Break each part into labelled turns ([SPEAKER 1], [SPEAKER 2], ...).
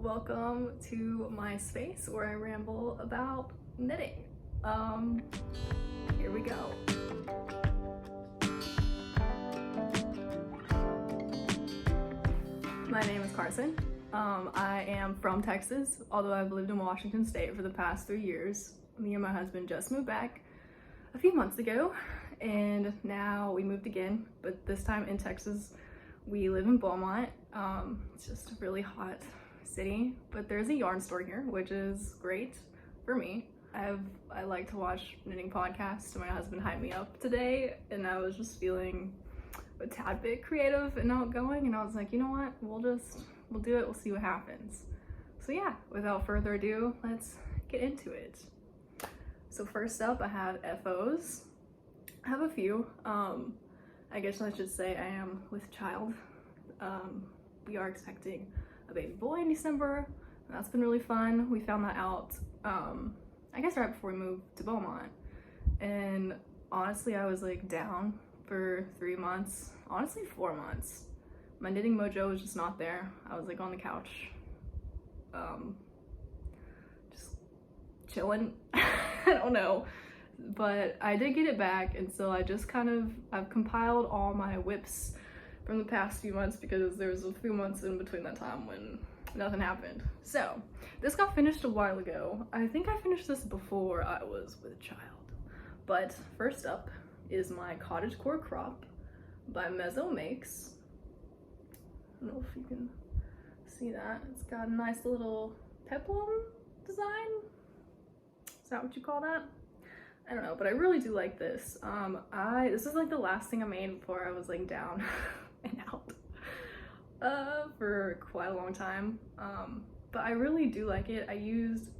[SPEAKER 1] welcome to my space where I ramble about knitting. Here we go. My name is Carson. I am from Texas, although I've lived in Washington State for the past 3 years. Me and my husband just moved back a few months ago, and now we moved again, but this time in Texas. We live in Beaumont. It's just a really hot city, but there's a yarn store here, which is great for me. I like to watch knitting podcasts, so my husband hyped me up today, and I was just feeling a tad bit creative and outgoing, and I was like, you know what, we'll do it, we'll see what happens. So yeah, without further ado, let's get into it. So first up, I have FOs. I have a few. I guess I should say I am with child. We are expecting a baby boy in December. That's been really fun. We found that out, I guess right before we moved to Beaumont. And honestly, I was like down for 3 months, honestly 4 months. My knitting mojo was just not there. I was like on the couch, just chilling. I don't know. But I did get it back, and so I just I've compiled all my whips from the past few months because there was a few months in between that time when nothing happened. So this got finished a while ago. I think I finished this before I was with a child. But first up is my Cottage Core Crop by Mezzo Makes. I don't know if you can see that. It's got a nice little peplum design. Is that what you call that? I don't know, but I really do like this. This is like the last thing I made before I was like down and out for quite a long time. But I really do like it. I used,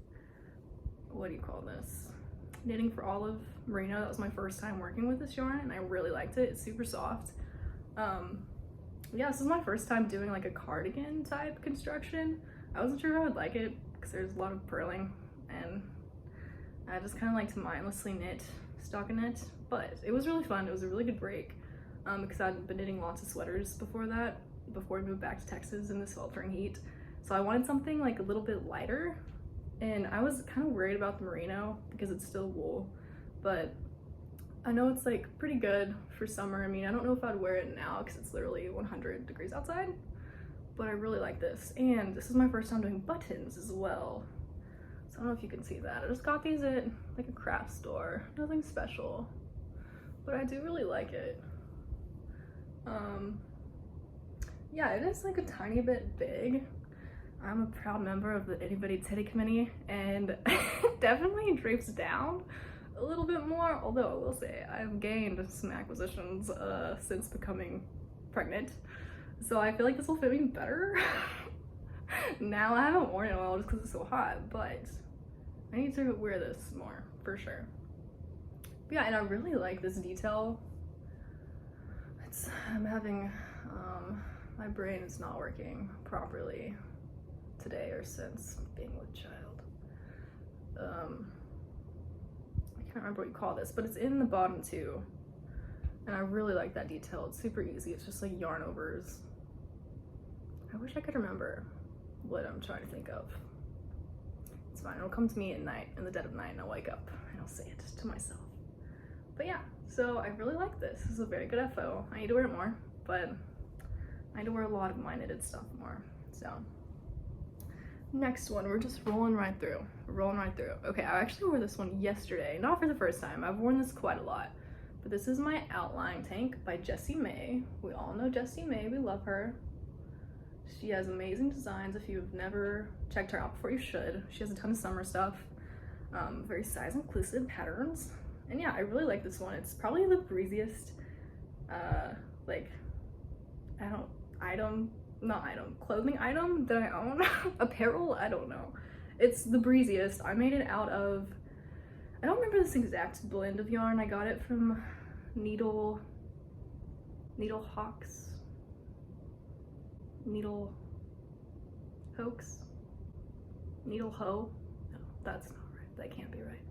[SPEAKER 1] what do you call this? Knitting for Olive Merino. That was my first time working with this yarn, and I really liked it. It's super soft. Yeah, this is my first time doing like a cardigan type construction. I wasn't sure if I would like it because there's a lot of purling, and I just kind of like to mindlessly knit, stockinette, but it was really fun. It was a really good break because I'd been knitting lots of sweaters before that, before I moved back to Texas in this sweltering heat. So I wanted something like a little bit lighter, and I was kind of worried about the merino because it's still wool, but I know it's like pretty good for summer. I mean, I don't know if I'd wear it now because it's literally 100 degrees outside, but I really like this. And this is my first time doing buttons as well. I don't know if you can see that. I just got these at like a craft store. Nothing special, but I do really like it. Yeah, it is like a tiny bit big. I'm a proud member of the Itty Bitty Titty Committee, and it definitely drapes down a little bit more, although I will say I've gained some acquisitions since becoming pregnant, so I feel like this will fit me better. Now I haven't worn it in a while just because it's so hot, but I need to wear this more for sure. But yeah, and I really like this detail. I'm having my brain is not working properly today or since being with child. I can't remember what you call this, but it's in the bottom too, and I really like that detail. It's super easy. It's just like yarn overs. I wish I could remember what I'm trying to think of. It's fine, it'll come to me at night, in the dead of night, and I'll wake up and I'll say it to myself. But yeah, so I really like this. This is a very good FO. I need to wear it more, but I need to wear a lot of my knitted stuff more. So next one, we're just rolling right through. Okay, I actually wore this one yesterday, not for the first time. I've worn this quite a lot, but this is my outline tank by Jessie May. We all know Jessie May, we love her. She has amazing designs. If you've never checked her out before, you should. She has a ton of summer stuff, very size inclusive patterns. And yeah, I really like this one. It's probably the breeziest, clothing item that I own. Apparel, I don't know. It's the breeziest. I made it out of, I don't remember this exact blend of yarn. I got it from Needle Hoe. No, that's not right. That can't be right.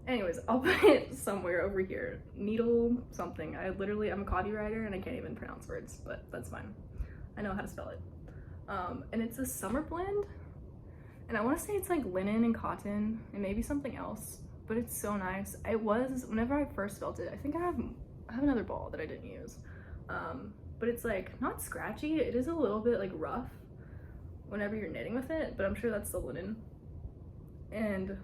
[SPEAKER 1] Anyways, I'll put it somewhere over here. Needle something. I'm a copywriter and I can't even pronounce words, but that's fine. I know how to spell it. and it's a summer blend, and I want to say it's like linen and cotton and maybe something else, but it's so nice. It was, whenever I first felt it, I think I have another ball that I didn't use, but it's like not scratchy. It is a little bit like rough whenever you're knitting with it, but I'm sure that's the linen. And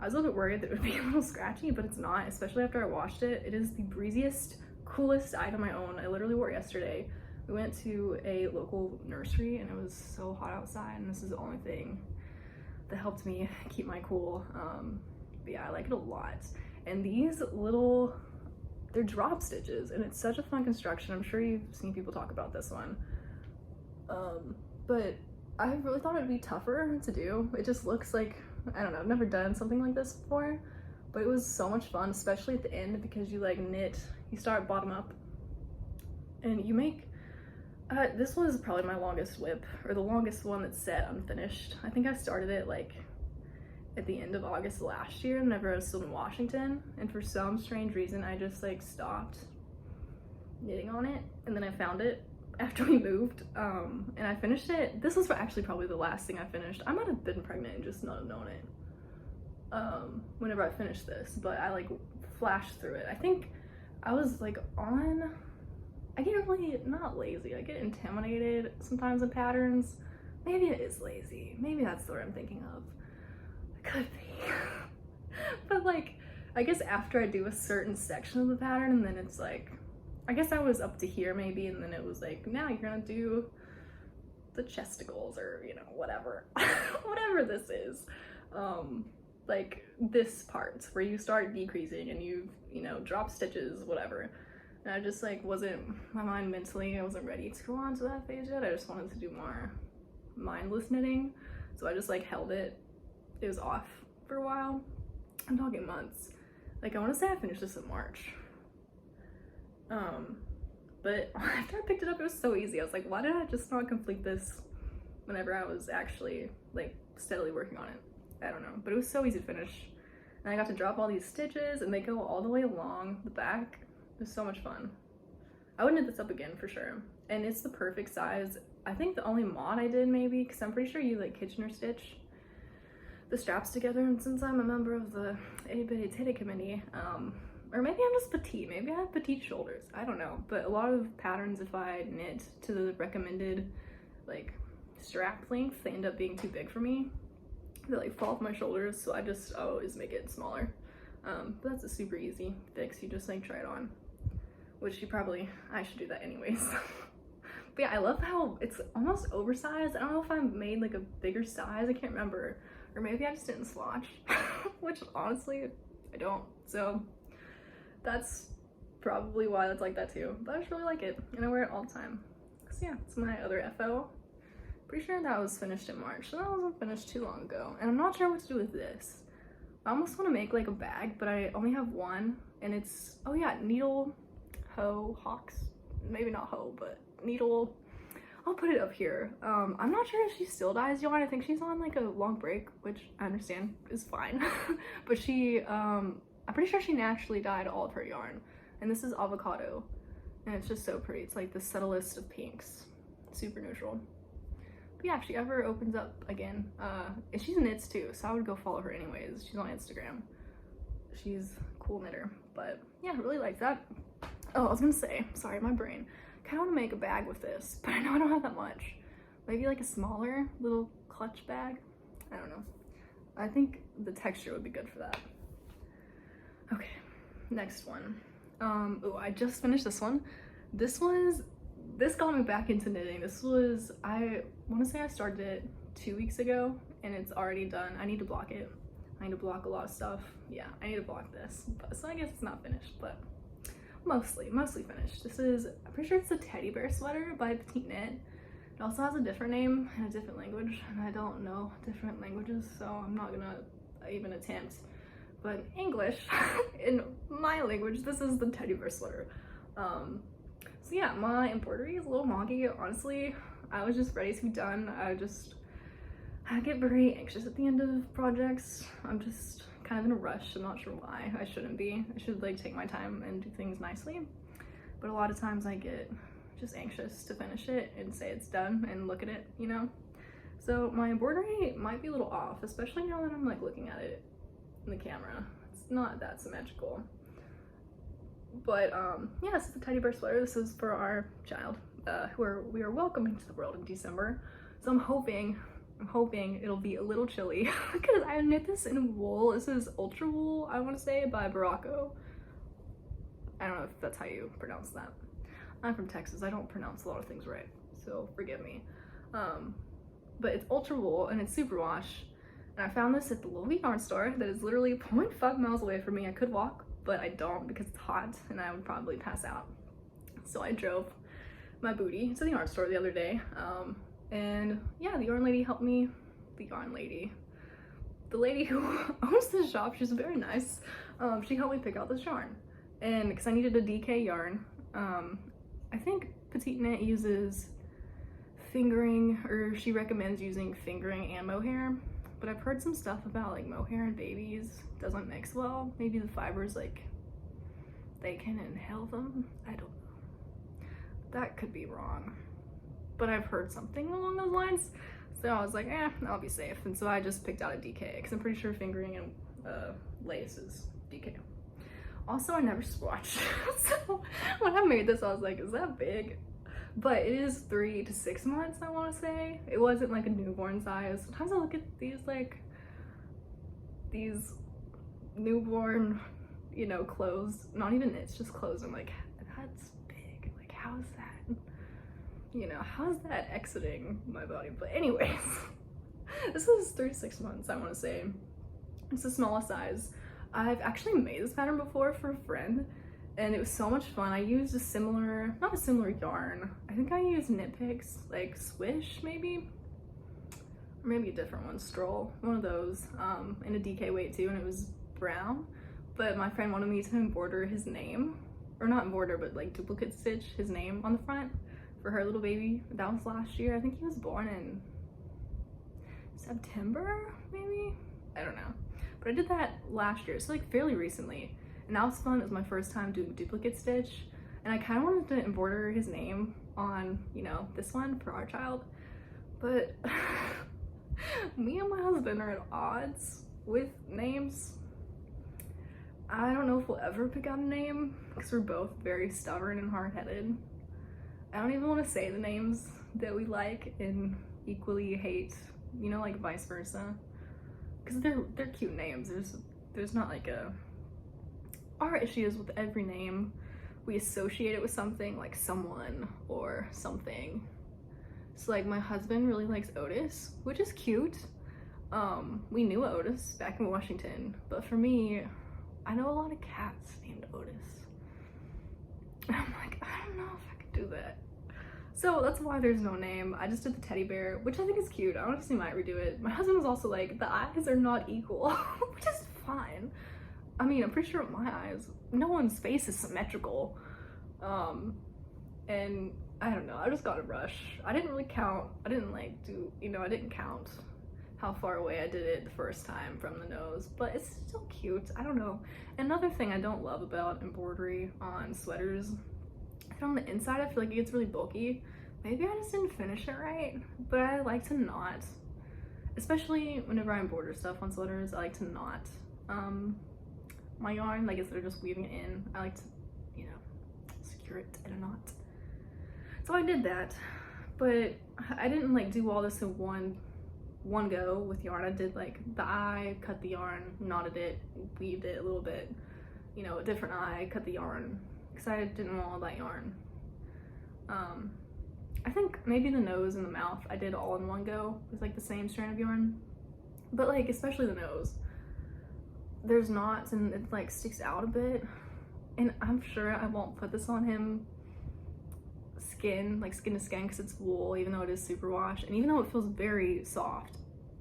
[SPEAKER 1] I was a little bit worried that it would be a little scratchy, but it's not, especially after I washed it. It is the breeziest, coolest item I own. I literally wore it yesterday. We went to a local nursery and it was so hot outside, and this is the only thing that helped me keep my cool. But yeah, I like it a lot. And these little, they're drop stitches, and it's such a fun construction. I'm sure you've seen people talk about this one. But I really thought it'd be tougher to do. It just looks like, I don't know, I've never done something like this before, but it was so much fun, especially at the end, because you like knit, you start bottom up and you make, this was probably my longest whip, or the longest one that's set unfinished. I think I started it like at the end of August last year whenever I was still in Washington, and for some strange reason I just like stopped knitting on it, and then I found it after we moved, and I finished it. This was actually probably the last thing I finished. I might have been pregnant and just not known it whenever I finished this, but I like flashed through it. I think I was like I get really, not lazy, I get intimidated sometimes in patterns. Maybe it is lazy, maybe that's the word I'm thinking of. It could be. But like, I guess after I do a certain section of the pattern, and then it's like, I guess I was up to here maybe, and then it was like, now you're gonna do the chesticles, or you know, whatever. Whatever this is. Like this part where you start decreasing and you know, drop stitches, whatever. And I just like wasn't, my mind mentally, I wasn't ready to go on to that phase yet. I just wanted to do more mindless knitting. So I just like held it. It was off for a while. I'm talking months. Like I want to say I finished this in March. But after I picked it up, it was so easy. I was like, why did I just not complete this whenever I was actually like steadily working on it? I don't know, but it was so easy to finish. And I got to drop all these stitches, and they go all the way along the back. It was so much fun. I would knit this up again for sure. And it's the perfect size. I think the only mod I did maybe, because I'm pretty sure you like Kitchener stitch the straps together, and since I'm a member of the Petite Knit committee, or maybe I'm just petite, maybe I have petite shoulders, I don't know, but a lot of patterns, if I knit to the recommended like strap length, they end up being too big for me. They like fall off my shoulders, so I just always make it smaller. But that's a super easy fix. You just like try it on, which I should do that anyways. But yeah, I love how it's almost oversized. I don't know if I made like a bigger size, I can't remember, or maybe I just didn't swatch, which honestly I don't, so that's probably why it's like that too. But I just really like it, and I wear it all the time. So yeah, it's my other FO. Pretty sure that was finished in March, so that wasn't finished too long ago. And I'm not sure what to do with this. I almost want to make like a bag, but I only have one, and it's, oh yeah, needle, hoe, hawks, maybe not hoe, but needle. I'll put it up here. I'm not sure if she still dyes yarn. I think she's on like a long break, which I understand is fine. But she, I'm pretty sure she naturally dyed all of her yarn. And this is avocado, and it's just so pretty. It's like the subtlest of pinks, super neutral. But yeah, if she ever opens up again, and she's knits too, so I would go follow her anyways. She's on Instagram. She's a cool knitter. But yeah, I really like that. Oh, I was gonna say, sorry, my brain. I kinda wanna make a bag with this, but I know I don't have that much. Maybe like a smaller little clutch bag? I don't know. I think the texture would be good for that. Okay, next one. Oh, I just finished this one. This got me back into knitting. This was, I want to say I started it 2 weeks ago, and it's already done. I need to block it. I need to block a lot of stuff. Yeah, I need to block this. So I guess it's not finished, but mostly finished. This is, I'm pretty sure it's a teddy bear sweater by Petite Knit. It also has a different name and a different language, and I don't know different languages, so I'm not gonna even attempt. But English, in my language, this is the teddy bear sweater. So yeah, my embroidery is a little wonky. Honestly, I was just ready to be done. I get very anxious at the end of projects. I'm just kind of in a rush. I'm not sure why. I shouldn't be. I should like take my time and do things nicely. But a lot of times I get just anxious to finish it and say it's done and look at it, you know? So my embroidery might be a little off, especially now that I'm like looking at it in the camera. It's not that symmetrical. But yeah, this is the teddy bear sweater. This is for our child, who we are welcoming to the world in December. So I'm hoping it'll be a little chilly because I knit this in wool. This is ultra wool, I want to say, by Baracco. I don't know if that's how you pronounce that. I'm from Texas. I don't pronounce a lot of things right, so forgive me. But it's ultra wool and it's superwash. And I found this at the local yarn store that is literally 0.5 miles away from me. I could walk, but I don't because it's hot and I would probably pass out. So I drove my booty to the yarn store the other day. And yeah, the yarn lady helped me. The lady who owns the shop, she's very nice. She helped me pick out this yarn. And because I needed a DK yarn, I think Petite Knit uses fingering, or she recommends using fingering and mohair, but I've heard some stuff about like mohair and babies doesn't mix well. Maybe the fibers, like, they can inhale them. I don't know. That could be wrong, but I've heard something along those lines. So I was like, I'll be safe. And so I just picked out a DK because I'm pretty sure fingering and lace is DK. Also, I never swatched. So when I made this, I was like, is that big? But it is 3 to 6 months, I want to say. It wasn't like a newborn size. Sometimes I look at these, like, these newborn, you know, clothes, not even knits, just clothes. I'm like, that's big. Like, how is that? You know, how is that exiting my body? But anyways, this is 3 to 6 months, I want to say. It's the smallest size. I've actually made this pattern before for a friend, and it was so much fun. I used a similar, not a similar yarn. I think I used Knit Picks, like Swish maybe, or maybe a different one, Stroll, one of those, in a DK weight too, and it was brown. But my friend wanted me to embroider his name, or not embroider, but like duplicate stitch his name on the front for her little baby. That was last year. I think he was born in September, maybe? I don't know. But I did that last year, so like fairly recently. And that was fun. It was my first time doing duplicate stitch. And I kind of wanted to embroider his name on, you know, this one for our child. But me and my husband are at odds with names. I don't know if we'll ever pick out a name because we're both very stubborn and hard-headed. I don't even want to say the names that we like and equally hate, you know, like vice versa. Because they're cute names. There's not like our issue is with every name we associate it with something, like someone or something. So like my husband really likes Otis, which is cute. We knew Otis back in Washington, but for me, I know a lot of cats named Otis. And I'm like, I don't know if I could do that. So that's why there's no name. I just did the teddy bear, which I think is cute. I honestly might redo it. My husband was also like, the eyes are not equal, which is fine. I mean, I'm pretty sure my eyes, no one's face is symmetrical. And I don't know, I just got a rush. I didn't really count. I didn't like do, you know, I didn't count how far away I did it the first time from the nose, but it's still cute. I don't know. Another thing I don't love about embroidery on sweaters, on the inside, I feel like it gets really bulky. Maybe I just didn't finish it right, but I like to knot. Especially whenever I embroider stuff on sweaters, I like to knot my yarn, like instead of just weaving it in, I like to, you know, secure it in a knot. So I did that, but I didn't like do all this in one go with yarn. I did like the eye, cut the yarn, knotted it, weaved it a little bit, you know, a different eye, cut the yarn, because I didn't want all that yarn. I think maybe the nose and the mouth I did all in one go with like the same strand of yarn, but like especially the nose, there's knots and it like sticks out a bit, and I'm sure I won't put this on him skin to skin because it's wool, even though it is superwash, and even though it feels very soft.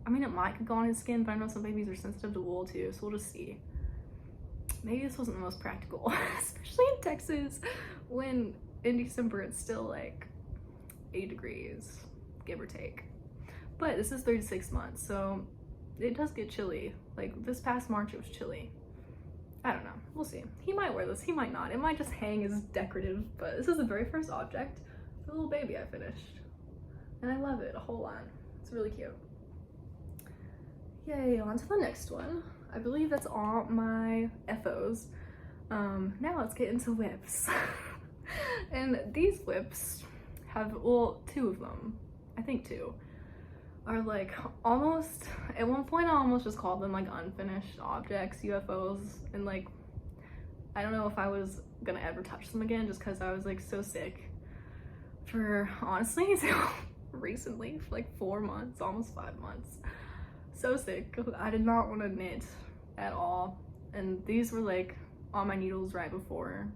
[SPEAKER 1] I mean, it might go on his skin, but I know some babies are sensitive to wool too, so we'll just see. Maybe this wasn't the most practical, especially in Texas when in December it's still like 8 degrees, give or take. But this is 3 to 6 months, so it does get chilly. Like this past March it was chilly. I don't know, we'll see. He might wear this, he might not. It might just hang as decorative, but this is the very first object the little baby I finished. And I love it a whole lot. It's really cute. Yay, on to the next one. I believe that's all my FOs. Now let's get into whips. And these whips have, well, two of them, I think two, are like almost, at one point I almost just called them like unfinished objects, UFOs, and like, I don't know if I was gonna ever touch them again just because I was like so sick for, honestly, recently, for like 4 months, almost 5 months. So sick. I did not want to knit at all, and these were like on my needles right before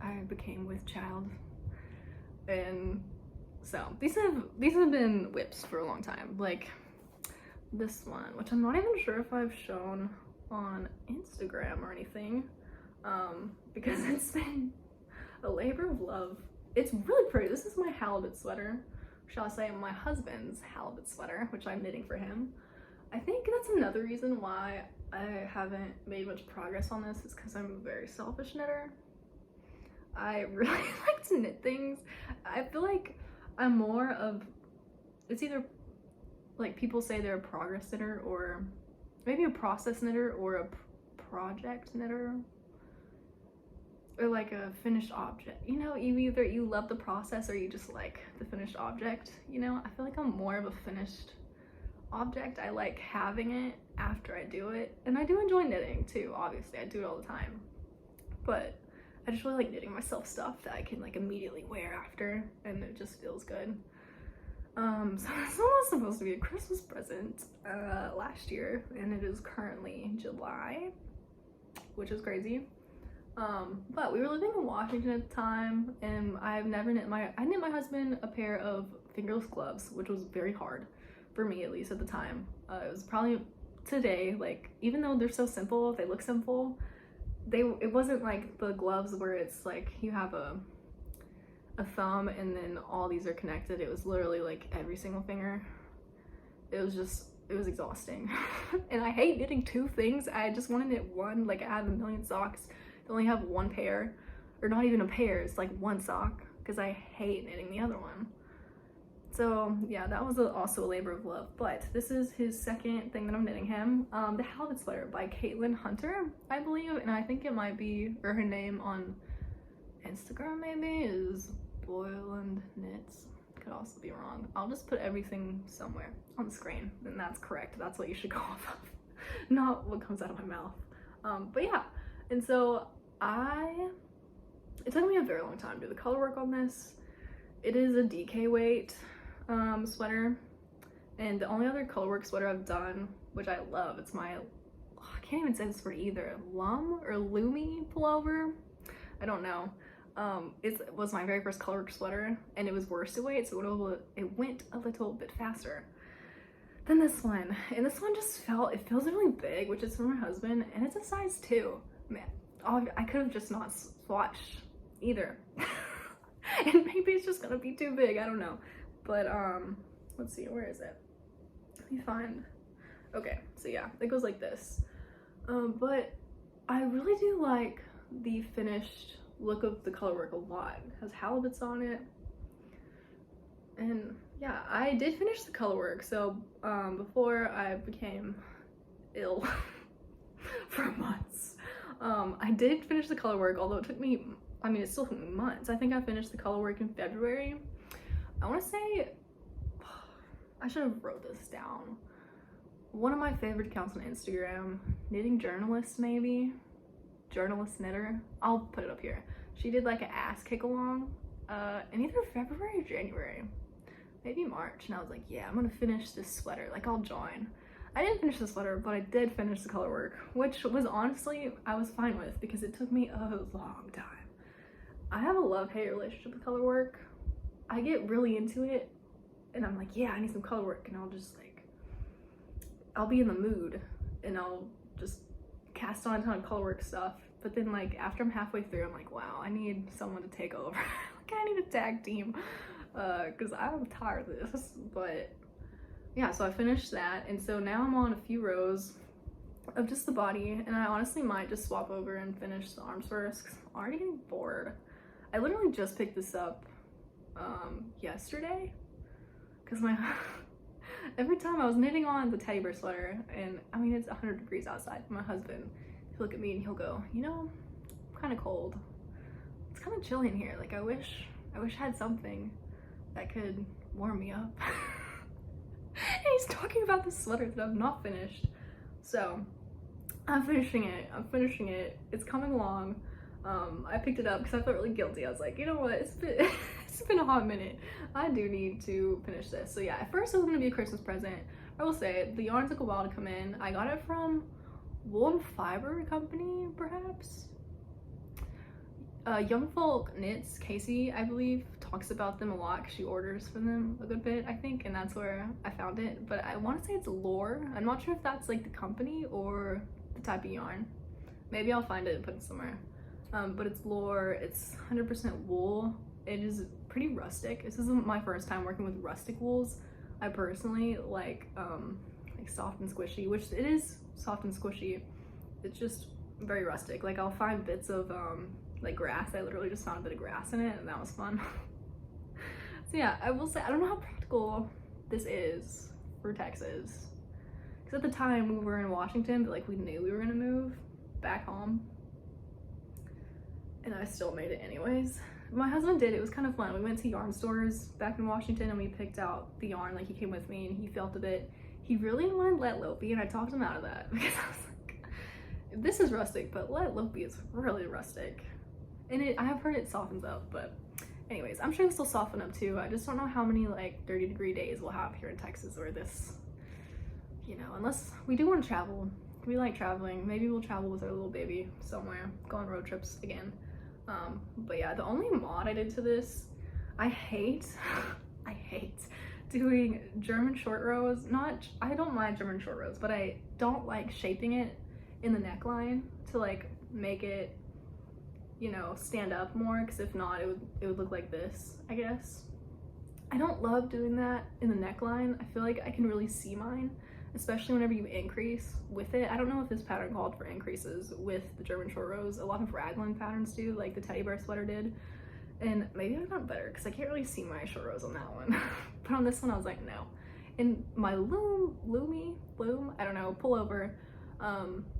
[SPEAKER 1] I became with child, and so these have been whips for a long time. Like this one, which I'm not even sure if I've shown on Instagram or anything, because it's been a labor of love. It's really pretty. This is my halibut sweater, shall I say my husband's halibut sweater, which I'm knitting for him. I think that's another reason why I haven't made much progress on this, is because I'm a very selfish knitter. I really like to knit things. I feel like I'm more of, it's either like people say they're a progress knitter, or maybe a process knitter, or a project knitter, or like a finished object. You know, either you love the process or you just like the finished object, you know? I feel like I'm more of a finished object. I like having it after I do it, and I do enjoy knitting too, obviously. I do it all the time, but I just really like knitting myself stuff that I can like immediately wear after, and it just feels good. So this one was supposed to be a Christmas present last year, and it is currently July, which is crazy. But we were living in Washington at the time, and I knit my husband a pair of fingerless gloves, which was very hard for me, at least at the time. It was probably today, like, even though they're so simple, they look simple, it wasn't like the gloves where it's like you have a thumb and then all these are connected. It was literally like every single finger. It was exhausting. And I hate knitting two things. I just want to knit one. Like, I have a million socks, I only have one pair, or not even a pair, it's like one sock, because I hate knitting the other one. So yeah, that was also a labor of love. But this is his second thing that I'm knitting him. The Halibut sweater by Caitlin Hunter, I believe, and I think it might be, or her name on Instagram maybe is Boyland Knits. Could also be wrong. I'll just put everything somewhere on the screen, and that's correct. That's what you should go off of, not what comes out of my mouth. But yeah, and so it took me a very long time to do the color work on this. It is a DK weight sweater, and the only other colorwork sweater I've done, which I love, it's my, I can't even say this word either, Lum or Lumi pullover, I don't know. It was my very first colorwork sweater, and it was worsted weight, so it went a little bit faster than this one. And this one just it feels really big, which is for my husband, and it's a size 2. Man, I could have just not swatched either. And maybe it's just gonna be too big, I don't know. But let's see, where is it? Let me find. Okay, so yeah, it goes like this. But I really do like the finished look of the colorwork a lot. It has halibuts on it, and yeah, I did finish the colorwork. So before I became ill for months, I did finish the colorwork, although it took me, I mean, it still took me months. I think I finished the colorwork in February. I want to say, I should have wrote this down. One of my favorite accounts on Instagram, Knitting Journalist maybe? Journalist Knitter. I'll put it up here. She did like an ass kick along in either February or January. Maybe March. And I was like, yeah, I'm gonna finish this sweater. Like, I'll join. I didn't finish the sweater, but I did finish the colorwork, which was honestly, I was fine with, because it took me a long time. I have a love-hate relationship with colorwork. I get really into it, and I'm like, yeah, I need some colorwork, and I'll just like, I'll be in the mood, and I'll just cast on a ton of colorwork stuff. But then like after I'm halfway through, I'm like, wow, I need someone to take over. Like, I need a tag team, because I'm tired of this. But yeah, so I finished that, and so now I'm on a few rows of just the body, and I honestly might just swap over and finish the arms first, 'cause I'm already getting bored. I literally just picked this up yesterday because every time I was knitting on the teddy bear sweater, and I mean, it's 100 degrees outside. My husband, he'll look at me and he'll go, you know, I'm kind of cold. It's kind of chilly in here. Like, I wish I had something that could warm me up. And he's talking about the sweater that I've not finished. So I'm finishing it. It's coming along. I picked it up because I felt really guilty. I was like, you know what, it's been a hot minute. I do need to finish this. So yeah, at first it was gonna be a Christmas present. I will say the yarn took a while to come in. I got it from Wool & Fiber Company, perhaps. Young Folk Knits, Casey, I believe, talks about them a lot because she orders from them a good bit, I think, and that's where I found it. But I want to say it's Lore. I'm not sure if that's like the company or the type of yarn. Maybe I'll find it and put it somewhere. But it's Lore. It's 100% wool. It is pretty rustic. This isn't my first time working with rustic wools. I personally like soft and squishy, which it is soft and squishy. It's just very rustic. Like, I'll find bits of like grass. I literally just found a bit of grass in it, and that was fun. So yeah, I will say I don't know how practical this is for Texas, because at the time we were in Washington, but like we knew we were gonna move back home, and I still made it anyways. My husband did. It was kind of fun. We went to yarn stores back in Washington and we picked out the yarn. Like, he came with me and he felt a bit. He really wanted Let Lopey, and I talked him out of that because I was like, this is rustic, but Let Lopey is really rustic. And I have heard it softens up, but anyways, I'm sure it'll still soften up too. I just don't know how many like 30-degree days we'll have here in Texas where this, you know, unless we do want to travel. We like traveling. Maybe we'll travel with our little baby somewhere, go on road trips again. But yeah, the only mod I did to this, I hate doing German short rows. I don't mind German short rows, but I don't like shaping it in the neckline to like make it, you know, stand up more, because if not, it would look like this, I guess. I don't love doing that in the neckline. I feel like I can really see mine, especially whenever you increase with it. I don't know if this pattern called for increases with the German short rows. A lot of raglan patterns do, like the teddy bear sweater did. And maybe I've gotten better because I can't really see my short rows on that one. But on this one, I was like, no. In my loom, I don't know, pullover,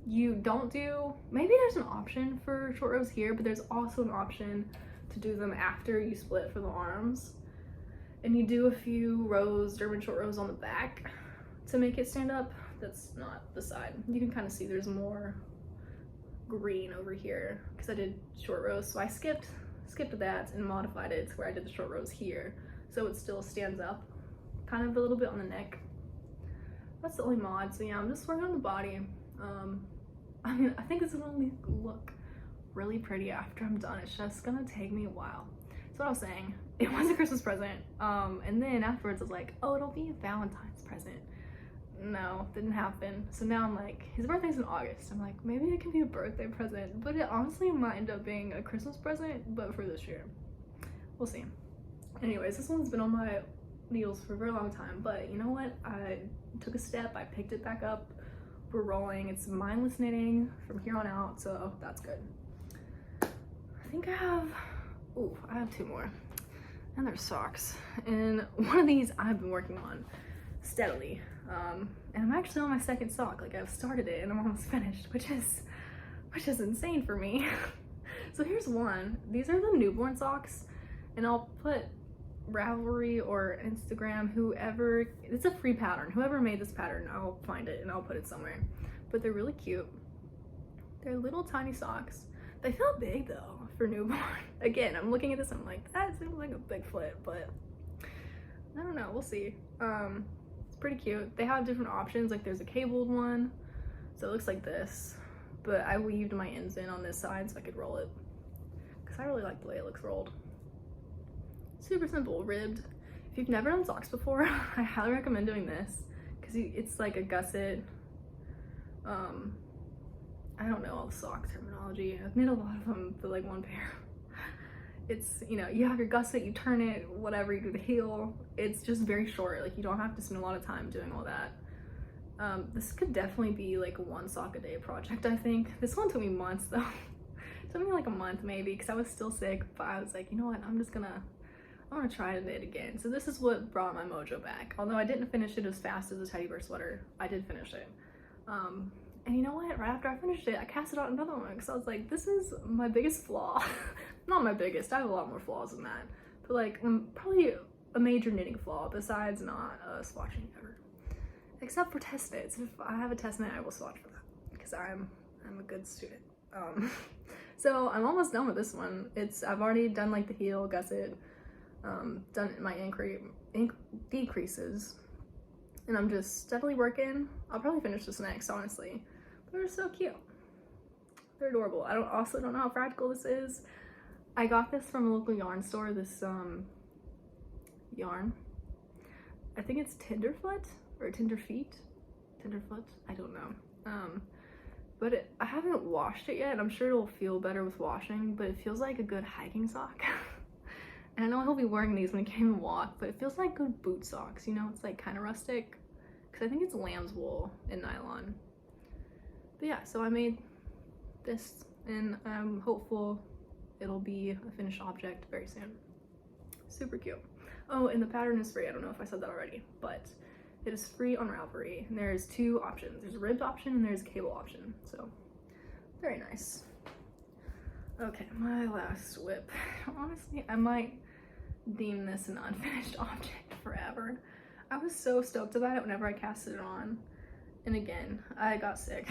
[SPEAKER 1] you don't do, maybe there's an option for short rows here, but there's also an option to do them after you split for the arms. And you do a few rows, German short rows on the back to make it stand up. That's not the side. You can kind of see there's more green over here because I did short rows, so I skipped that and modified it to where I did the short rows here, so it still stands up kind of a little bit on the neck. That's the only mod. So yeah, I'm just working on the body. I mean, I think it's gonna look really pretty after I'm done. It's just gonna take me a while. So what I was saying, it was a Christmas present, and then afterwards I was like, oh, it'll be a Valentine's present. No, didn't happen. So now I'm like, his birthday's in August. I'm like, maybe it can be a birthday present, but it honestly might end up being a Christmas present, but for this year. We'll see. Anyways, this one's been on my needles for a very long time, but you know what? I took a step, I picked it back up. We're rolling. It's mindless knitting from here on out, so that's good. I think I have two more. And they're socks. And one of these I've been working on steadily. And I'm actually on my second sock. Like, I've started it and I'm almost finished, which is insane for me. So here's one. These are the newborn socks, and I'll put Ravelry or Instagram, whoever, it's a free pattern. Whoever made this pattern, I'll find it and I'll put it somewhere. But they're really cute. They're little tiny socks. They feel big though for newborn. Again, I'm looking at this and I'm like, that seems like a big foot, but I don't know, we'll see. It's pretty cute. They have different options. Like, there's a cabled one, so it looks like this, but I weaved my ends in on this side so I could roll it, because I really like the way it looks rolled. Super simple, ribbed. If you've never done socks before, I highly recommend doing this, because it's like a gusset. I don't know all the sock terminology. I've knit a lot of them, but like one pair. It's, you know, you have your gusset, you turn it, whatever, you do the heel. It's just very short. Like, you don't have to spend a lot of time doing all that. This could definitely be like a 1 sock a day project, I think. This one took me months though took me like a month maybe because I was still sick, but I was like, you know what, I'm gonna try to knit again. So this is what brought my mojo back. Although I didn't finish it as fast as the teddy bear sweater, I did finish it. And you know what, right after I finished it, I casted out another one because I was like, this is my biggest flaw. Not my biggest, I have a lot more flaws than that, but like probably a major knitting flaw besides not swatching ever, except for test knits. If I have a test knit, I will swatch for that because I'm a good student. So I'm almost done with this one. I've already done like the heel, gusset, done my ink decreases, and I'm just steadily working. I'll probably finish this next, honestly. They're so cute. They're adorable. I also don't know how practical this is. I got this from a local yarn store, this yarn. I think it's Tenderfoot or Tenderfeet. Tenderfoot, I don't know. But I haven't washed it yet, and I'm sure it'll feel better with washing, but it feels like a good hiking sock. And I know he'll be wearing these when he came and walk, but it feels like good boot socks, you know? It's like kind of rustic, because I think it's lamb's wool and nylon. But yeah, so I made this, and I'm hopeful it'll be a finished object very soon. Super cute. Oh, and the pattern is free. I don't know if I said that already, but it is free on Ravelry, and there's 2 options. There's a ribbed option and there's a cable option, so very nice. Okay, my last whip. Honestly, I might deem this an unfinished object forever. I was so stoked about it whenever I casted it on, and again, I got sick.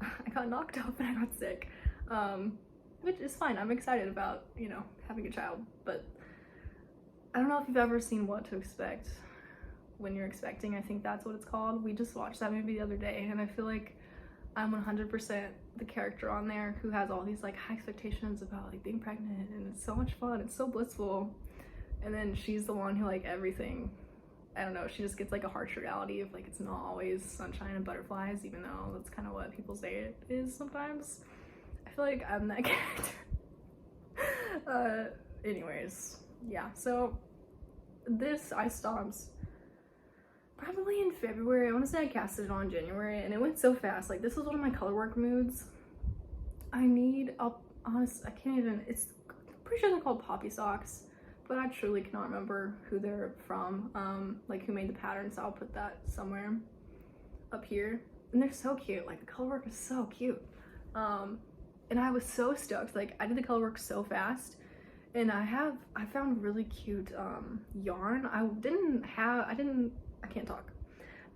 [SPEAKER 1] I got knocked up and I got sick, which is fine. I'm excited about, you know, having a child, but I don't know if you've ever seen What to Expect When You're Expecting. I think that's what it's called. We just watched that movie the other day, and I feel like I'm 100% the character on there who has all these like high expectations about like being pregnant, and it's so much fun, it's so blissful, and then she's the one who like everything, I don't know, she just gets like a harsh reality of like it's not always sunshine and butterflies, even though that's kind of what people say it is sometimes. I feel like I'm that character. Anyways, yeah, so this I stopped probably in February. I want to say I casted it on in January, and it went so fast. Like, this was one of my color work moods. I can't even, I'm pretty sure they're called poppy socks, but I truly cannot remember who they're from, like who made the pattern, so I'll put that somewhere up here. And they're so cute, like the color work is so cute. And I was so stoked, like I did the color work so fast, and I found really cute yarn. I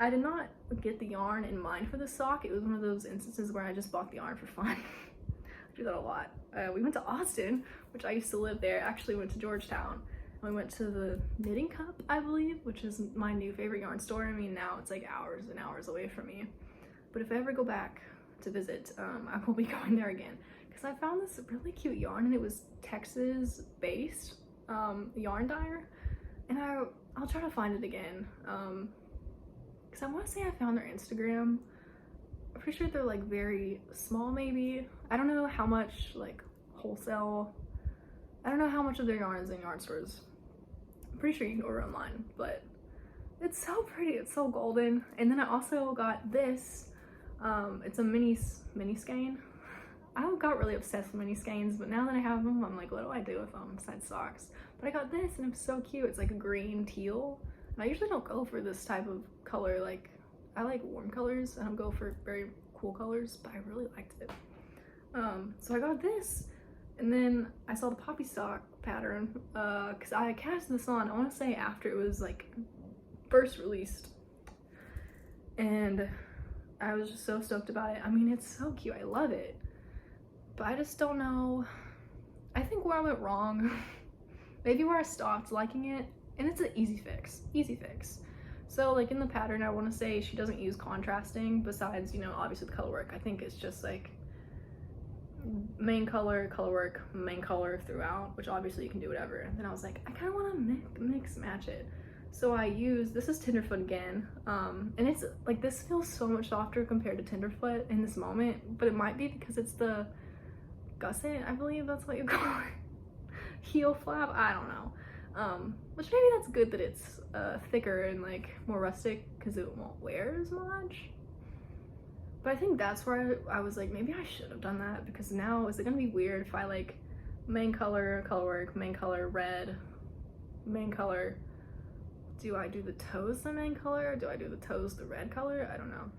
[SPEAKER 1] did not get the yarn in mind for the sock. It was one of those instances where I just bought the yarn for fun. I do that a lot. We went to Austin, which I used to live there. Actually went to Georgetown. We went to the Knitting Cup, I believe, which is my new favorite yarn store. I mean, now it's like hours and hours away from me. But if I ever go back to visit, I will be going there again, because I found this really cute yarn, and it was Texas based yarn dyer, and I'll try to find it again, because I want to say I found their Instagram. I'm pretty sure they're like very small, maybe. I don't know how much like wholesale, I don't know how much of their yarns in yarn stores. I'm pretty sure you can order online, but it's so pretty, it's so golden. And then I also got this, it's a mini skein. I got really obsessed with mini skeins, but now that I have them, I'm like, what do I do with them besides socks? But I got this, and it's so cute. It's like a green teal, and I usually don't go for this type of color. Like, I like warm colors. I don't go for very cool colors, but I really liked it. So I got this, and then I saw the poppy sock pattern, because I cast this on, I want to say after it was like first released, and I was just so stoked about it. I mean, it's so cute. I love it. But I just don't know, I think where I went wrong, maybe where I stopped liking it, and it's an easy fix. So like in the pattern, I want to say she doesn't use contrasting besides, you know, obviously the color work. I think it's just like main color, color work, main color throughout, which obviously you can do whatever. And then I was like, I kind of want to mix match it. So I used, this is Tenderfoot again, and it's like, this feels so much softer compared to Tenderfoot in this moment, but it might be because it's the gusset, I believe that's what you call it. Heel flap, I don't know. Which maybe that's good that it's thicker and like more rustic, because it won't wear as much. But I think that's where I was like, maybe I should have done that, because now is it gonna be weird if I like main color, color work, main color, red, main color. Do I do the toes the main color? Do I do the toes the red color? I don't know.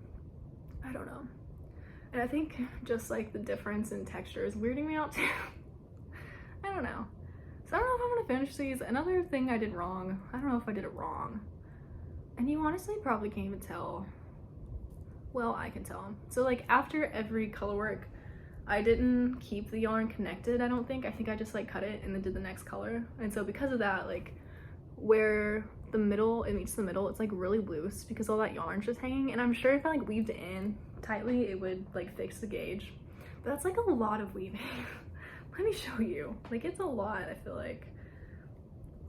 [SPEAKER 1] I don't know. And I think just like the difference in texture is weirding me out too. I don't know. So I don't know if I'm gonna finish these. Another thing I did wrong, I don't know if I did it wrong. And you honestly probably can't even tell. Well, I can tell. So like after every color work, I didn't keep the yarn connected, I don't think. I think I just like cut it and then did the next color. And so because of that, like where the middle, it meets the middle, it's like really loose because all that yarn's just hanging. And I'm sure if I like weaved it in tightly, it would like fix the gauge. But that's like a lot of weaving. Let me show you. Like it's a lot, I feel like.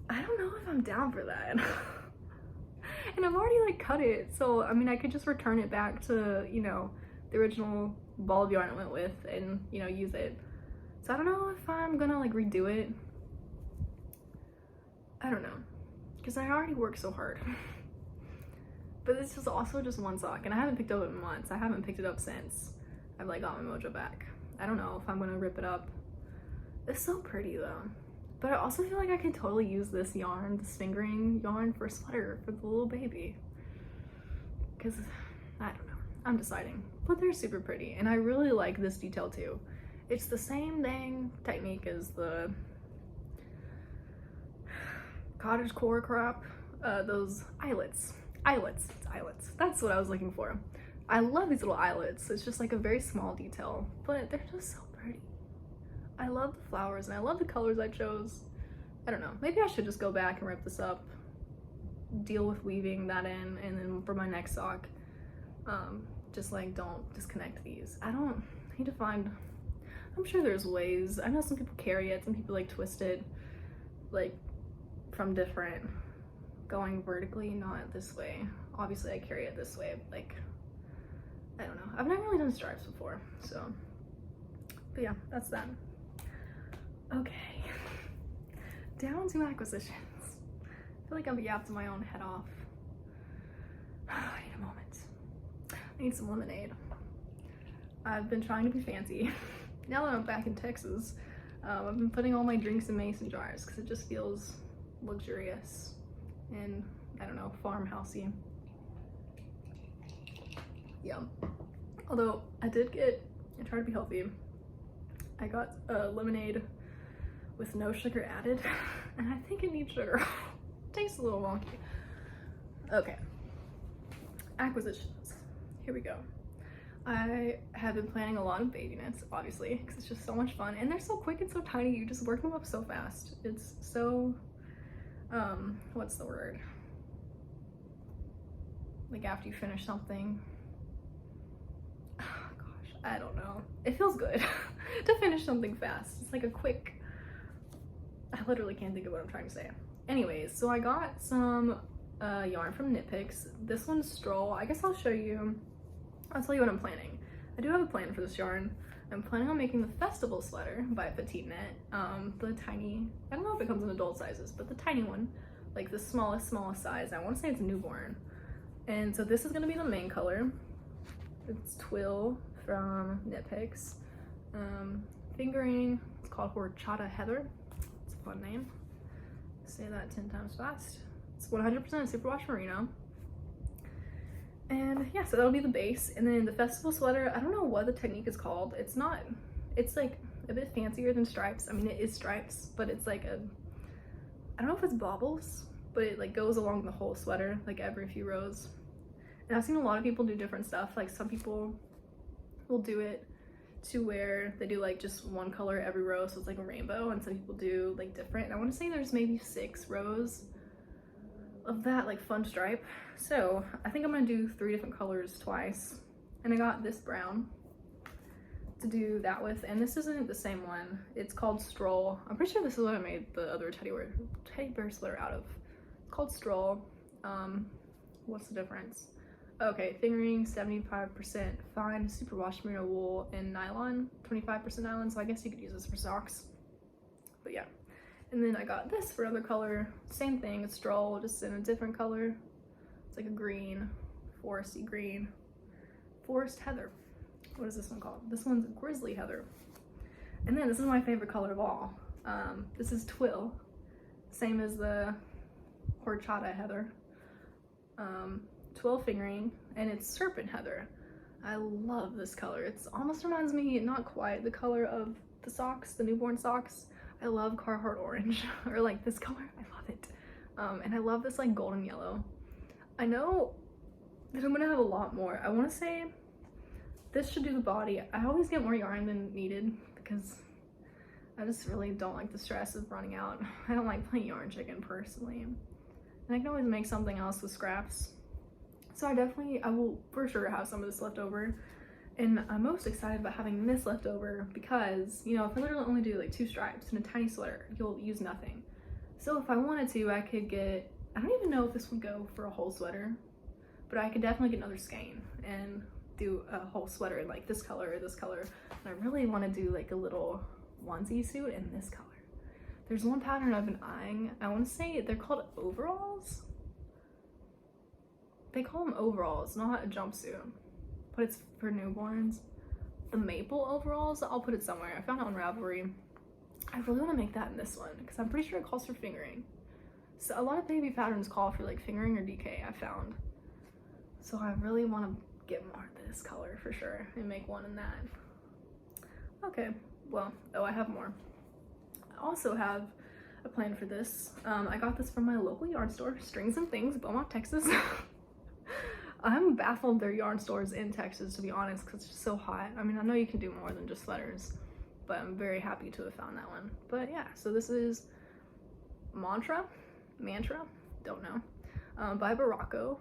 [SPEAKER 1] I don't know if I'm down for that. And I've already like cut it, so I mean I could just return it back to, you know, the original ball of yarn it went with and, you know, use it. So I don't know if I'm gonna like redo it. I don't know, because I already worked so hard. But this is also just one sock and I haven't picked it up in months. I haven't picked it up since I've like got my mojo back. I don't know if I'm gonna rip it up. It's so pretty though. But I also feel like I could totally use this yarn, this fingering yarn, for a sweater for the little baby. Because, I don't know, I'm deciding. But they're super pretty, and I really like this detail too. It's the same dang technique as the Cottage core crop, those eyelets. Eyelets, that's what I was looking for. I love these little eyelets. It's just like a very small detail, but they're just so pretty. I love the flowers and I love the colors I chose. I don't know, maybe I should just go back and rip this up, deal with weaving that in, and then for my next sock, just like don't disconnect these. I need to find, I'm sure there's ways. I know some people carry it, some people like twist it like from different, going vertically, not this way. Obviously I carry it this way, but like, I don't know. I've never really done stripes before, so, but yeah, that's that. Okay, down to acquisitions. I feel like I'm yapped my own head off. I need a moment. I need some lemonade. I've been trying to be fancy. Now that I'm back in Texas, I've been putting all my drinks in mason jars because it just feels luxurious and, I don't know, farmhousey. Yum. Although I tried to be healthy. I got a lemonade with no sugar added, and I think it needs sugar. Tastes a little wonky. Okay, acquisitions. Here we go. I have been planning a lot of baby knits, obviously, because it's just so much fun, and they're so quick and so tiny. You just work them up so fast. It's so, what's the word? Like after you finish something. Oh gosh, I don't know. It feels good to finish something fast. It's like a quick, I literally can't think of what I'm trying to say. Anyways, so I got some yarn from Knit Picks. This one's Stroll. I guess I'll tell you what I'm planning. I do have a plan for this yarn. I'm planning on making the festival sweater by Petite Knit. The tiny, I don't know if it comes in adult sizes, but the tiny one, like the smallest size. I want to say it's newborn. And so this is going to be the main color. It's Twill from Knit Picks. Fingering, it's called Horchata Heather. It's a fun name. Say that 10 times fast. It's 100% superwash merino. And yeah, so that'll be the base. And then the festival sweater, I don't know what the technique is called. It's like a bit fancier than stripes. I mean, it is stripes, but it's like I don't know if it's bobbles, but it like goes along the whole sweater, like every few rows. And I've seen a lot of people do different stuff. Like some people will do it to where they do like just one color every row, so it's like a rainbow, and some people do like different. And I want to say there's maybe 6 rows of that like fun stripe. So I think I'm gonna do 3 different colors twice. And I got this brown to do that with, and this isn't the same one. It's called Stroll. I'm pretty sure this is what I made the other teddy bear sweater out of. It's called Stroll. What's the difference? Okay, fingering 75% fine superwash merino wool and nylon, 25% nylon, so I guess you could use this for socks. But yeah. And then I got this for another color. Same thing, it's Stroll, just in a different color. It's like a green, foresty green, forest heather. what is this one called? This one's Grizzly Heather. And then this is my favorite color of all. This is Twill, same as the Horchata Heather. Twill fingering, and it's Serpent Heather. I love this color. It almost reminds me, not quite the color of the socks, the newborn socks. I love Carhartt orange, or like this color, I love it. And I love this like golden yellow. I know that I'm gonna have a lot more. I wanna say this should do the body. I always get more yarn than needed because I just really don't like the stress of running out. I don't like playing yarn chicken personally. And I can always make something else with scraps. So I will for sure have some of this left over. And I'm most excited about having this left over because, you know, if I literally only do like 2 stripes and a tiny sweater, you'll use nothing. So if I wanted to, I could get, I don't even know if this would go for a whole sweater, but I could definitely get another skein and do a whole sweater in like this color or this color. And I really want to do like a little onesie suit in this color. There's one pattern I've been eyeing. I want to say they're called overalls. They call them overalls, not a jumpsuit, but it's for newborns. The maple overalls, I'll put it somewhere. I found it on Ravelry. I really want to make that in this one because I'm pretty sure it calls for fingering. So a lot of baby patterns call for like fingering or DK, I found. So I really want to get more of this color for sure and make one in that. Okay, well, oh, I have more. I also have a plan for this. I got this from my local yarn store, Strings and Things, Beaumont, Texas. I'm baffled their yarn stores in Texas, to be honest, because it's just so hot. I mean, I know you can do more than just sweaters, but I'm very happy to have found that one. But yeah, so this is Mantra, don't know, by Baracco.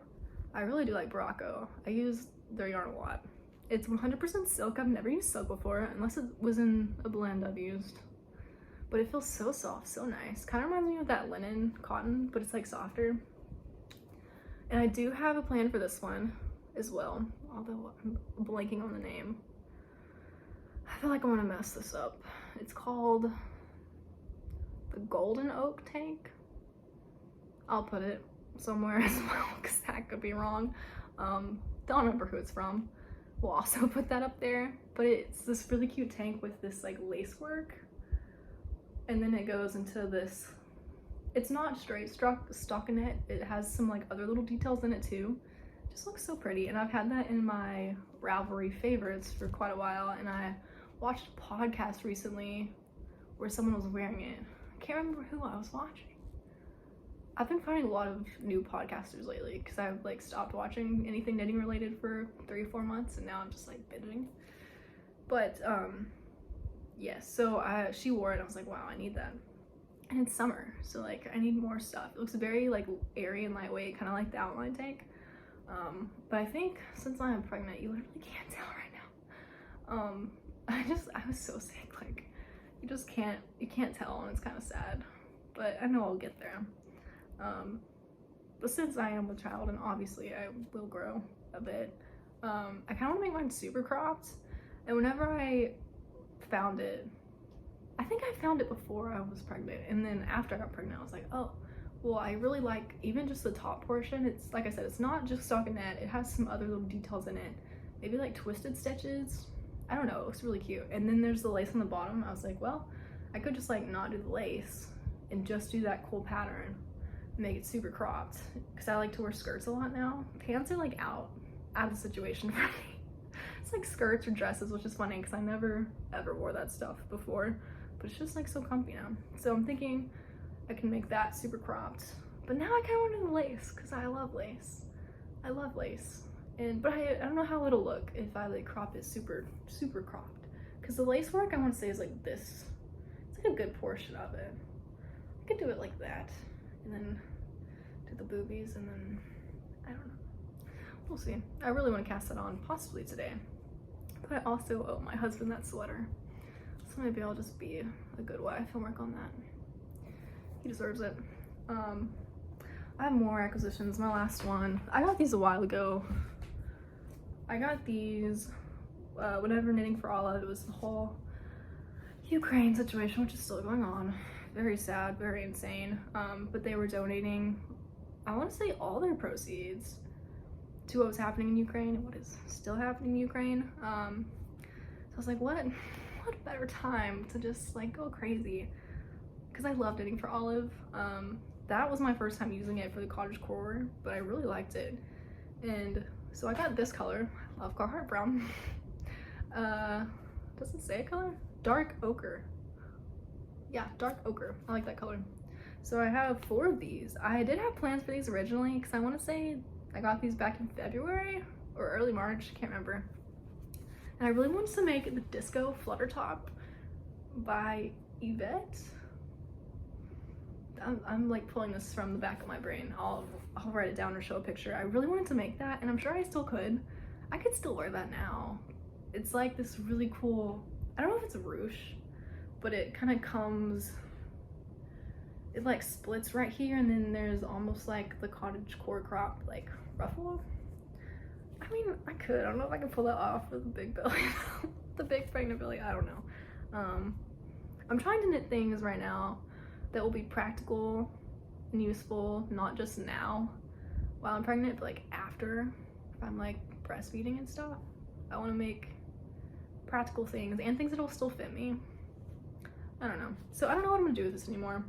[SPEAKER 1] I really do like Baracco. I use their yarn a lot. It's 100% silk. I've never used silk before, unless it was in a blend I've used. But it feels so soft, so nice. Kind of reminds me of that linen cotton, but it's like softer. And I do have a plan for this one as well, although I'm blanking on the name. I feel like I want to mess this up. It's called the Golden Oak Tank. I'll put it somewhere as well because that could be wrong. Don't remember who it's from. We'll also put that up there. But it's this really cute tank with this like lace work. And then it goes into this, it's not straight stockinette. It has some like other little details in it too. It just looks so pretty. And I've had that in my Ravelry favorites for quite a while. And I watched a podcast recently where someone was wearing it. I can't remember who I was watching. I've been finding a lot of new podcasters lately because I've like stopped watching anything knitting related for 3 or 4 months, and now I'm just like binging. But yes, so she wore it and I was like, wow, I need that. And it's summer, so like I need more stuff. It looks very like airy and lightweight, kind of like the outline tank. But I think since I am pregnant, you literally can't tell right now. I was so sick, like you can't tell, and it's kind of sad, but I know I'll get there. But since I am a child and obviously I will grow a bit, I kind of want to make mine super cropped. And whenever I found it, I think I found it before I was pregnant, and then after I got pregnant I was like, oh well, I really like even just the top portion. It's like I said, it's not just stockinette, it has some other little details in it, maybe like twisted stitches. I don't know, it looks really cute. And then there's the lace on the bottom. I was like, well, I could just like not do the lace and just do that cool pattern, make it super cropped, because I like to wear skirts a lot now. Pants are like out of the situation for me. It's like skirts or dresses, which is funny because I never ever wore that stuff before, but it's just like so comfy now. So I'm thinking I can make that super cropped, but now I kind of want to do the lace because I love lace. I love lace, but I don't know how it'll look if I like crop it super cropped, because the lace work I want to say is like this. It's like a good portion of it. I could do it like that, and then do the boobies, and then I don't know. We'll see. I really want to cast that on possibly today, but I also owe my husband that sweater, so maybe I'll just be a good wife and work on that. He deserves it. I have more acquisitions. My last one, I got these a while ago. I got these whenever Knitting for Olive, it was the whole Ukraine situation, which is still going on. Very sad, very insane. But they were donating, I want to say, all their proceeds to what was happening in Ukraine and what is still happening in Ukraine. I was like, what better time to just like go crazy, because I love knitting for Olive. That was my first time using it for the cottage core, but I really liked it. And so I got this color. I love Carhartt brown. Does it say a color? Dark ochre. Yeah, dark ochre. I like that color. So I have 4 of these. I did have plans for these originally, because I want to say I got these back in February or early March, can't remember. And I really wanted to make the disco flutter top by Yvette. I'm like pulling this from the back of my brain. I'll write it down or show a picture. I really wanted to make that, and I'm sure I still could. I could still wear that now. It's like this really cool, I don't know if it's a ruche, but it kind of comes, it like splits right here, and then there's almost like the cottage core crop like ruffle. I mean, I don't know if I can pull that off with the big belly. The big pregnant belly, I don't know. I'm trying to knit things right now that will be practical and useful, not just now while I'm pregnant, but like after, if I'm like breastfeeding and stuff. I want to make practical things and things that'll still fit me. I don't know. So I don't know what I'm gonna do with this anymore.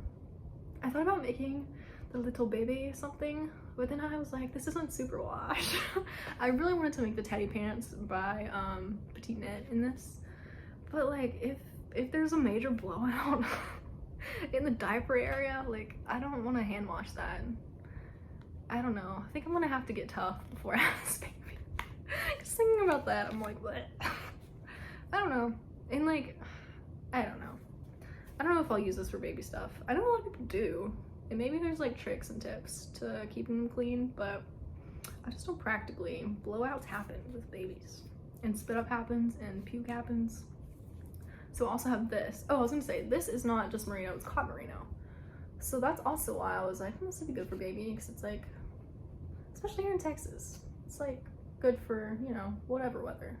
[SPEAKER 1] I thought about making the little baby something, but then I was like, this isn't super wash. I really wanted to make the teddy pants by Petite Knit in this, but like if there's a major blowout in the diaper area, like I don't want to hand wash that. I don't know. I think I'm gonna have to get tough before I have this baby. Just thinking about that, I'm like, what? I don't know. And like, I don't know. I don't know if I'll use this for baby stuff. I know a lot of people do. And maybe there's like tricks and tips to keeping them clean, but I just know practically blowouts happen with babies. And spit up happens and puke happens. So I also have this. Oh, I was gonna say, this is not just merino, it's cotton merino. So that's also why I was like, this would be good for baby, because it's like, especially here in Texas, it's like good for, you know, whatever weather.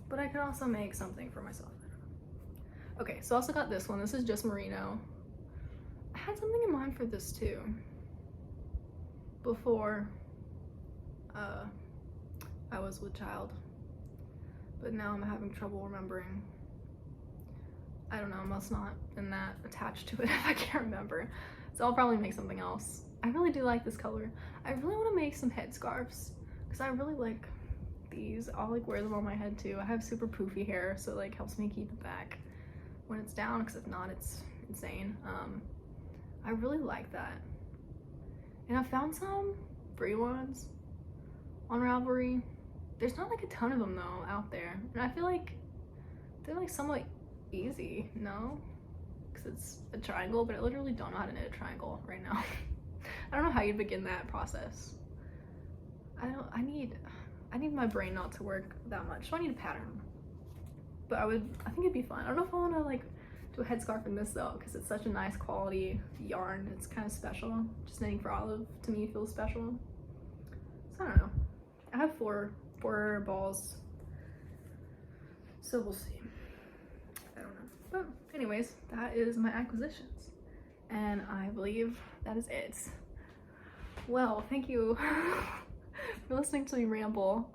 [SPEAKER 1] But I could also make something for myself. Okay, so I also got this one. This is just merino. I had something in mind for this too before I was with child, but now I'm having trouble remembering. I don't know, I must not been that attached to it if I can't remember. So I'll probably make something else. I really do like this color. I really want to make some headscarves because I really like these. I'll like wear them on my head too. I have super poofy hair, so it like helps me keep it back when it's down, because if not, it's insane. I really like that. And I found some free ones on Ravelry. There's not like a ton of them though out there, and I feel like they're like somewhat easy, no? Because it's a triangle, but I literally don't know how to knit a triangle right now. I don't know how you begin that process. I need my brain not to work that much, so I need a pattern. But I think it'd be fun. I don't know if I want to like do a headscarf in this though, because it's such a nice quality yarn. It's kind of special. Just knitting for Olive to me feels special. So I don't know. I have four balls, so we'll see. I don't know. But anyways, that is my acquisitions, and I believe that is it. Well, thank you for listening to me ramble.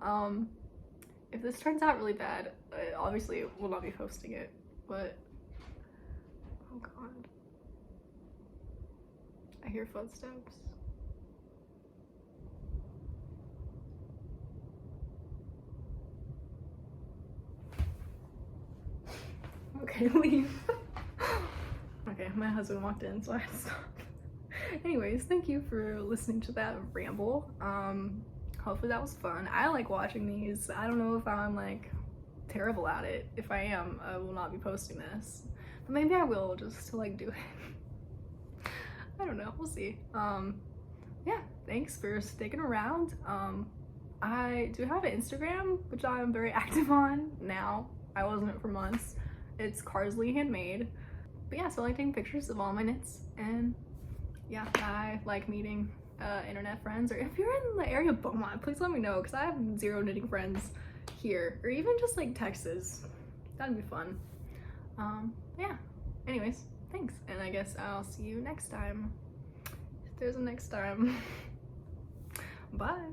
[SPEAKER 1] If this turns out really bad, obviously will not be posting it, but oh god, I hear footsteps. Okay, leave. Okay, my husband walked in, so I had to stop. Anyways, thank you for listening to that ramble. Hopefully that was fun. I like watching these. I don't know if I'm like terrible at it. If I am, I will not be posting this, but maybe I will, just to like do it. I don't know, we'll see. Yeah, thanks for sticking around. I do have an Instagram, which I'm very active on now. I wasn't for months. It's Carsleehandmade. But yeah, so I like taking pictures of all my knits, and yeah, I like meeting internet friends. Or if you're in the area of Beaumont, please let me know, because I have 0 knitting friends here, or even just like Texas. That'd be fun. Yeah, anyways, thanks, and I guess I'll see you next time, if there's a next time. Bye.